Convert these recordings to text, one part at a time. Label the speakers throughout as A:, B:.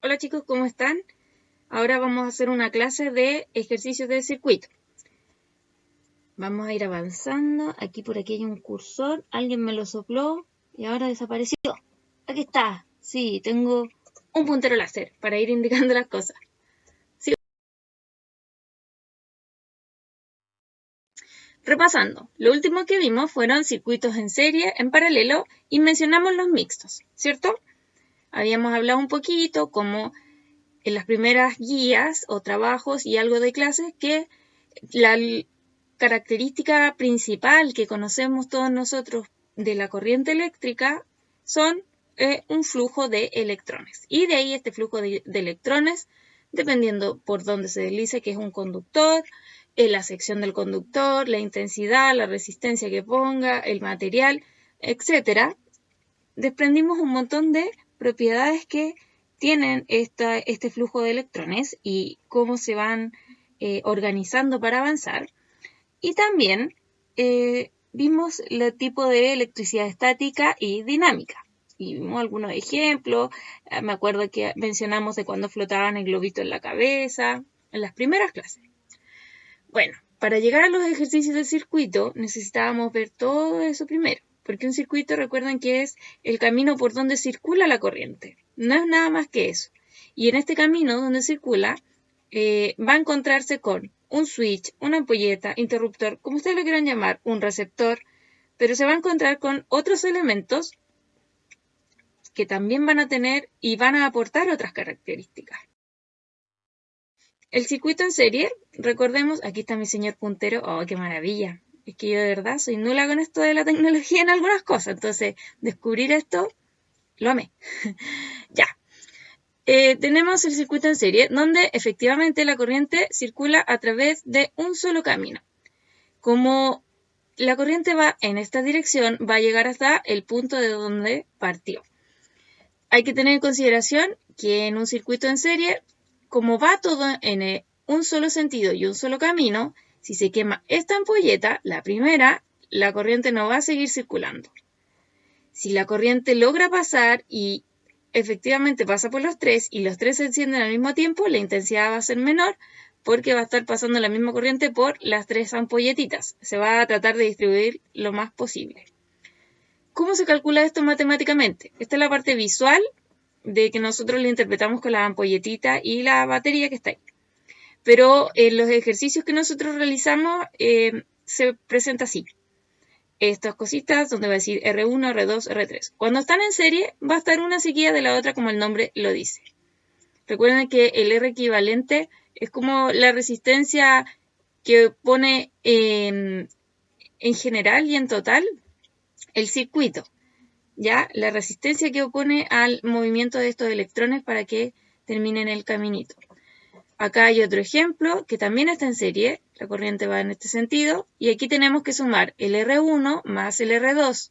A: Hola chicos, ¿cómo están? Ahora vamos a hacer una clase de ejercicios de circuito. Vamos a ir avanzando. Por aquí hay un cursor. Alguien me lo sopló y ahora desapareció. Aquí está. Sí, tengo un puntero láser para ir indicando las cosas. Sí. Repasando, lo último que vimos fueron circuitos en serie, en paralelo y mencionamos los mixtos, ¿cierto? Habíamos hablado un poquito como en las primeras guías o trabajos y algo de clases que la característica principal que conocemos todos nosotros de la corriente eléctrica son un flujo de electrones. Y de ahí este flujo de electrones, dependiendo por dónde se deslice, que es un conductor, la sección del conductor, la intensidad, la resistencia que ponga, el material, etc., desprendimos un montón de propiedades que tienen este flujo de electrones y cómo se van organizando para avanzar. Y también vimos el tipo de electricidad estática y dinámica. Y vimos algunos ejemplos. Me acuerdo que mencionamos de cuando flotaban el globito en la cabeza, en las primeras clases. Bueno, para llegar a los ejercicios del circuito necesitábamos ver todo eso primero. Porque un circuito, recuerden que es el camino por donde circula la corriente. No es nada más que eso. Y en este camino donde circula, va a encontrarse con un switch, una ampolleta, interruptor, como ustedes lo quieran llamar, un receptor, pero se va a encontrar con otros elementos que también van a tener y van a aportar otras características. El circuito en serie, recordemos, aquí está mi señor puntero, ¡oh, qué maravilla! Es que yo de verdad soy nula con esto de la tecnología en algunas cosas, entonces descubrir esto, lo amé. Ya. Tenemos el circuito en serie, donde efectivamente la corriente circula a través de un solo camino. Como la corriente va en esta dirección, va a llegar hasta el punto de donde partió. Hay que tener en consideración que en un circuito en serie, como va todo en un solo sentido y un solo camino, si se quema esta ampolleta, la primera, la corriente no va a seguir circulando. Si la corriente logra pasar y efectivamente pasa por los tres y los tres se encienden al mismo tiempo, la intensidad va a ser menor porque va a estar pasando la misma corriente por las tres ampolletitas. Se va a tratar de distribuir lo más posible. ¿Cómo se calcula esto matemáticamente? Esta es la parte visual de que nosotros lo interpretamos con la ampolletita y la batería que está ahí. Pero en los ejercicios que nosotros realizamos se presenta así. Estas cositas donde va a decir R1, R2, R3. Cuando están en serie va a estar una seguida de la otra como el nombre lo dice. Recuerden que el R equivalente es como la resistencia que pone en general y en total el circuito. ¿Ya? La resistencia que opone al movimiento de estos electrones para que terminen el caminito. Acá hay otro ejemplo que también está en serie, la corriente va en este sentido, y aquí tenemos que sumar el R1 más el R2.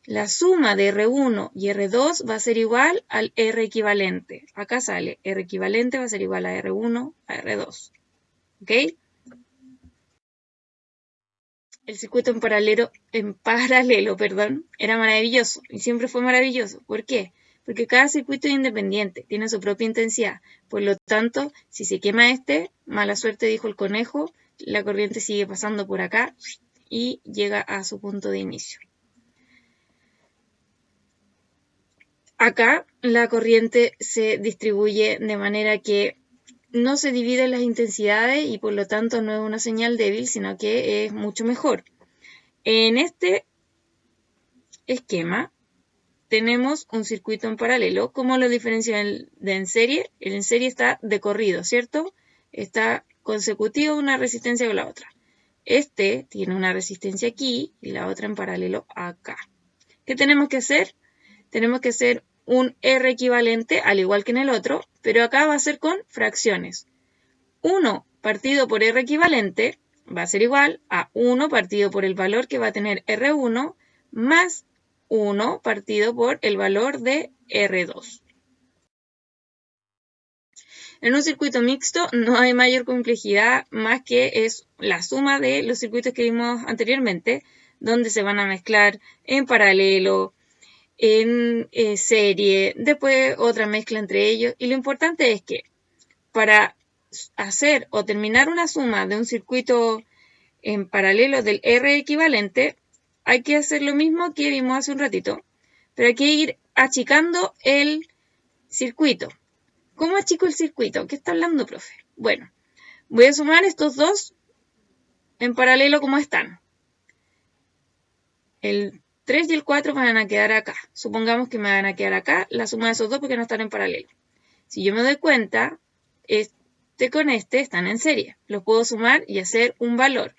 A: La suma de R1 y R2 va a ser igual al R equivalente. Acá sale R equivalente va a ser igual a R1 a R2. ¿Ok? El circuito en paralelo, era maravilloso y siempre fue maravilloso. ¿Por qué? Porque cada circuito es independiente, tiene su propia intensidad. Por lo tanto, si se quema este, mala suerte dijo el conejo, la corriente sigue pasando por acá y llega a su punto de inicio. Acá la corriente se distribuye de manera que no se dividen las intensidades y por lo tanto no es una señal débil, sino que es mucho mejor. En este esquema tenemos un circuito en paralelo. ¿Cómo lo diferencio de en serie? El en serie está de corrido, ¿cierto? Está consecutivo una resistencia con la otra. Este tiene una resistencia aquí y la otra en paralelo acá. ¿Qué tenemos que hacer? Tenemos que hacer un R equivalente, al igual que en el otro, pero acá va a ser con fracciones. 1 partido por R equivalente va a ser igual a 1 partido por el valor que va a tener R1 más 1 partido por el valor de R2. En un circuito mixto no hay mayor complejidad más que es la suma de los circuitos que vimos anteriormente, donde se van a mezclar en paralelo, en serie, después otra mezcla entre ellos. Y lo importante es que para hacer o terminar una suma de un circuito en paralelo del R equivalente, hay que hacer lo mismo que vimos hace un ratito, pero hay que ir achicando el circuito. ¿Cómo achico el circuito? ¿Qué está hablando, profe? Bueno, voy a sumar estos dos en paralelo como están. El 3 y el 4 van a quedar acá. Supongamos que me van a quedar acá la suma de esos dos porque no están en paralelo. Si yo me doy cuenta, este con este están en serie. Los puedo sumar y hacer un valor.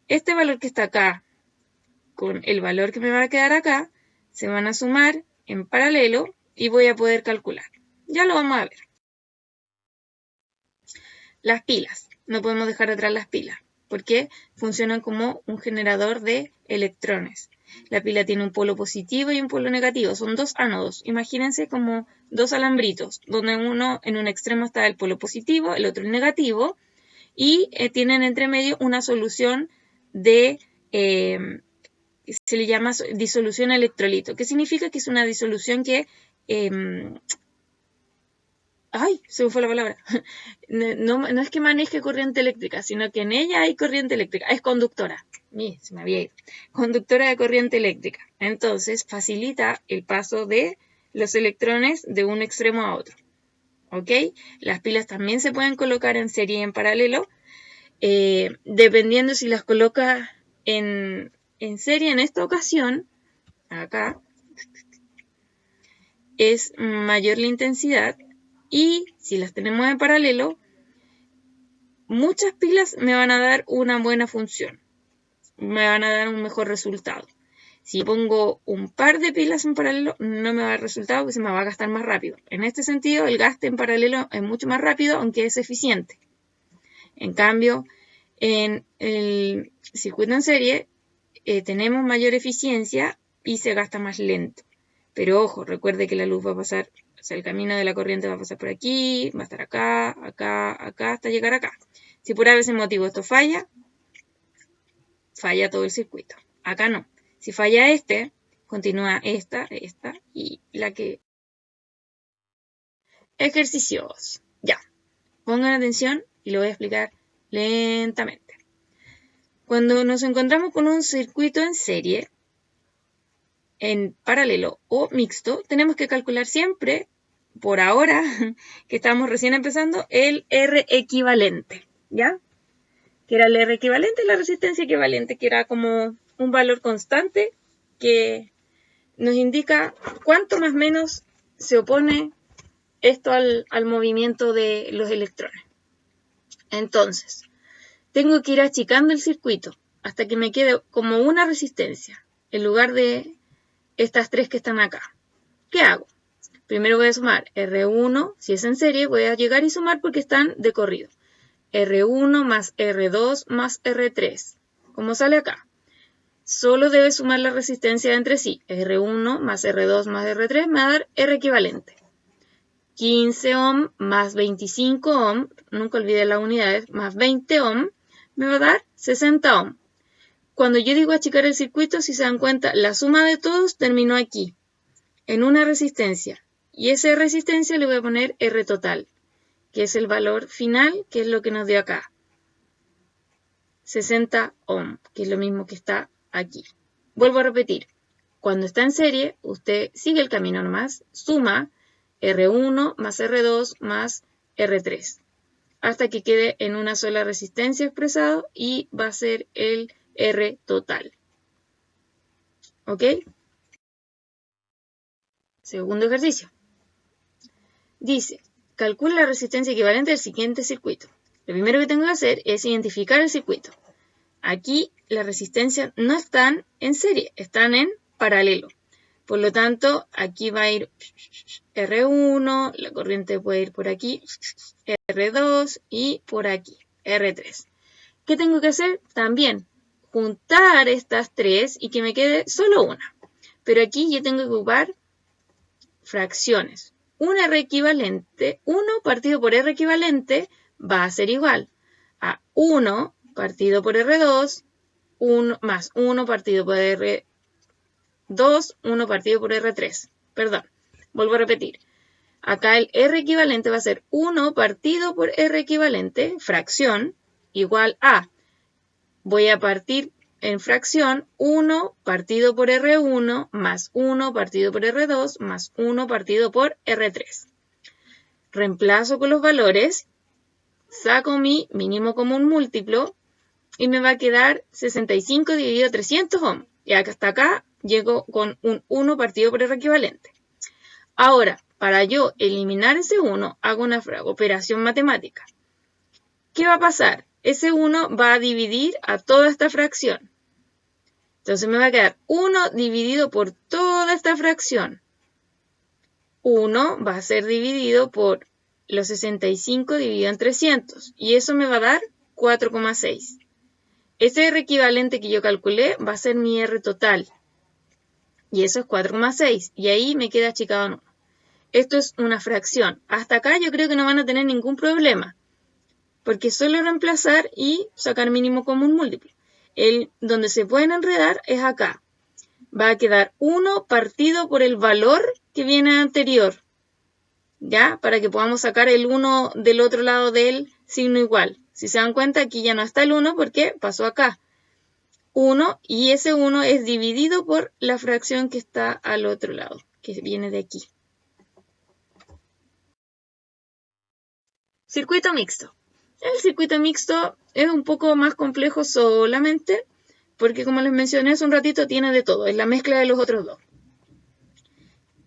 A: Este valor que está acá con el valor que me va a quedar acá se van a sumar en paralelo y voy a poder calcular. Ya lo vamos a ver. Las pilas. No podemos dejar atrás las pilas porque funcionan como un generador de electrones. La pila tiene un polo positivo y un polo negativo. Son dos ánodos. Imagínense como dos alambritos, donde uno en un extremo está el polo positivo, el otro el negativo, y tienen entre medio una solución de, se le llama disolución electrolito. ¿Qué significa? Que es una disolución que... ¡ay! Se me fue la palabra. No es que maneje corriente eléctrica, sino que en ella hay corriente eléctrica. Es conductora. Se me había ido. Conductora de corriente eléctrica. Entonces, facilita el paso de los electrones de un extremo a otro. ¿Ok? Las pilas también se pueden colocar en serie y en paralelo. Dependiendo si las coloca en serie en esta ocasión, acá, es mayor la intensidad. Y si las tenemos en paralelo, muchas pilas me van a dar una buena función. Me van a dar un mejor resultado. Si pongo un par de pilas en paralelo, no me va a dar resultado porque se me va a gastar más rápido. En este sentido, el gasto en paralelo es mucho más rápido, aunque es eficiente. En cambio, en el circuito en serie, tenemos mayor eficiencia y se gasta más lento. Pero ojo, recuerde que la luz va a pasar, o sea, el camino de la corriente va a pasar por aquí, va a estar acá, acá, acá, hasta llegar acá. Si por ese motivo esto falla, falla todo el circuito. Acá no. Si falla este, continúa esta y la que... Ejercicios. Ya. Pongan atención y lo voy a explicar lentamente. Cuando nos encontramos con un circuito en serie, en paralelo o mixto, tenemos que calcular siempre, por ahora, que estamos recién empezando, el R equivalente, ¿ya? Que era el R equivalente, la resistencia equivalente, que era como un valor constante que nos indica cuánto más o menos se opone esto al movimiento de los electrones. Entonces, tengo que ir achicando el circuito hasta que me quede como una resistencia, en lugar de estas tres que están acá. ¿Qué hago? Primero voy a sumar R1, si es en serie, voy a llegar y sumar porque están de corrido. R1 más R2 más R3. Como sale acá. Solo debe sumar la resistencia entre sí. R1 más R2 más R3 me va a dar R equivalente. 15 ohm más 25 ohm, nunca olvide las unidades, más 20 ohm, me va a dar 60 ohm. Cuando yo digo achicar el circuito, si se dan cuenta, la suma de todos terminó aquí, en una resistencia. Y esa resistencia le voy a poner R total, que es el valor final, que es lo que nos dio acá. 60 ohm, que es lo mismo que está aquí. Vuelvo a repetir, cuando está en serie, usted sigue el camino nomás, suma R1 más R2 más R3, hasta que quede en una sola resistencia expresado y va a ser el R total. ¿Ok? Segundo ejercicio. Dice, calcula la resistencia equivalente del siguiente circuito. Lo primero que tengo que hacer es identificar el circuito. Aquí las resistencias no están en serie, están en paralelo. Por lo tanto, aquí va a ir R1, la corriente puede ir por aquí, R2 y por aquí, R3. ¿Qué tengo que hacer? También juntar estas tres y que me quede solo una. Pero aquí yo tengo que ocupar fracciones. Un R equivalente, 1 partido por R equivalente va a ser igual a 1 partido por R2, 1 más 1 partido por R3 R2, 1 partido por R3. Perdón, vuelvo a repetir. Acá el R equivalente va a ser 1 partido por R equivalente, fracción, igual a, voy a partir en fracción 1 partido por R1 más 1 partido por R2 más 1 partido por R3. Reemplazo con los valores, saco mi mínimo común múltiplo y me va a quedar 65 dividido 300 ohm. Y hasta acá llego con un 1 partido por R equivalente. Ahora, para yo eliminar ese 1, hago una operación matemática. ¿Qué va a pasar? Ese 1 va a dividir a toda esta fracción. Entonces me va a quedar 1 dividido por toda esta fracción. 1 va a ser dividido por los 65 dividido en 300. Y eso me va a dar 4,6. Ese R equivalente que yo calculé va a ser mi R total. Y eso es 4,6. Y ahí me queda achicado en 1. Esto es una fracción. Hasta acá yo creo que no van a tener ningún problema. Porque es solo reemplazar y sacar mínimo común múltiplo. Donde se pueden enredar es acá. Va a quedar 1 partido por el valor que viene anterior. ¿Ya? Para que podamos sacar el 1 del otro lado del signo igual. Si se dan cuenta, aquí ya no está el 1 porque pasó acá. 1 y ese 1 es dividido por la fracción que está al otro lado, que viene de aquí. Circuito mixto. El circuito mixto es un poco más complejo solamente porque, como les mencioné hace un ratito, tiene de todo. Es la mezcla de los otros dos.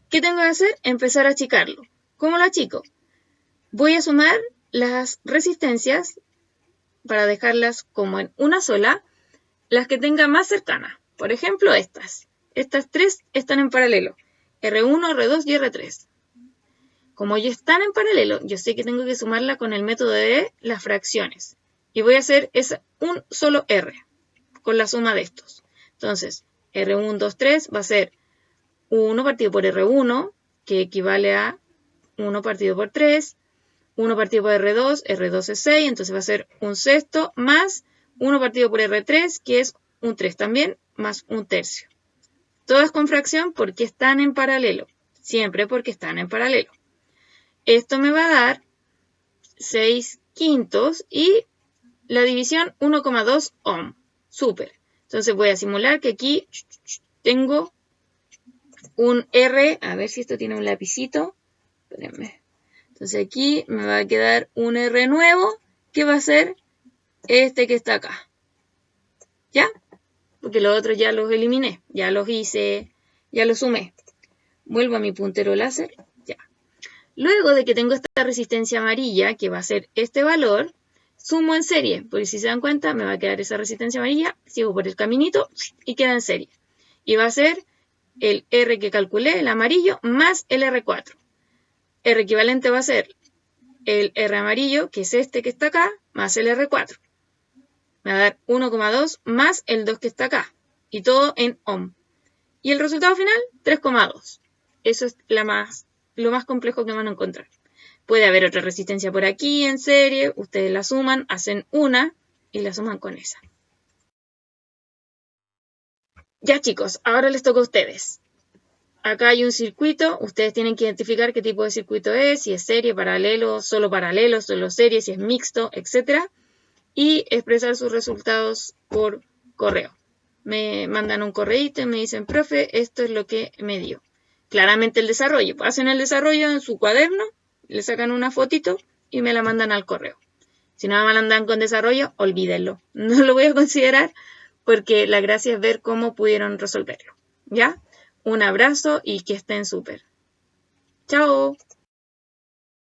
A: ¿Qué tengo que hacer? Empezar a achicarlo. ¿Cómo lo achico? Voy a sumar las resistencias para dejarlas como en una sola, las que tenga más cercanas. Por ejemplo, estas. Estas tres están en paralelo. R1, R2 y R3. Como ya están en paralelo, yo sé que tengo que sumarla con el método de las fracciones. Y voy a hacer un solo R con la suma de estos. Entonces, R1, 2, 3 va a ser 1 partido por R1, que equivale a 1 partido por 3. 1 partido por R2, R2 es 6, entonces va a ser un sexto, más 1 partido por R3, que es un 3 también, más un tercio. Todas con fracción porque están en paralelo. Siempre porque están en paralelo. Esto me va a dar 6 quintos y la división 1,2 ohm. Súper. Entonces voy a simular que aquí tengo un R. A ver si esto tiene un lapicito. Espérenme. Entonces aquí me va a quedar un R nuevo que va a ser este que está acá. ¿Ya? Porque los otros ya los eliminé. Ya los hice. Ya los sumé. Vuelvo a mi puntero láser. Ya. Luego de que tengo esta resistencia amarilla, que va a ser este valor, sumo en serie. Porque si se dan cuenta, me va a quedar esa resistencia amarilla. Sigo por el caminito y queda en serie. Y va a ser el R que calculé, el amarillo, más el R4. R equivalente va a ser el R amarillo, que es este que está acá, más el R4. Me va a dar 1,2 más el 2 que está acá. Y todo en ohm. Y el resultado final, 3,2. Eso es lo más complejo que van a encontrar. Puede haber otra resistencia por aquí en serie. Ustedes la suman, hacen una y la suman con esa. Ya chicos, ahora les toca a ustedes. Acá hay un circuito, ustedes tienen que identificar qué tipo de circuito es, si es serie, paralelo, solo serie, si es mixto, etc. Y expresar sus resultados por correo. Me mandan un correíto y me dicen, profe, esto es lo que me dio. Claramente el desarrollo. Hacen el desarrollo en su cuaderno, le sacan una fotito y me la mandan al correo. Si no me mandan con desarrollo, olvídenlo. No lo voy a considerar porque la gracia es ver cómo pudieron resolverlo. ¿Ya? Un abrazo y que estén súper. ¡Chao!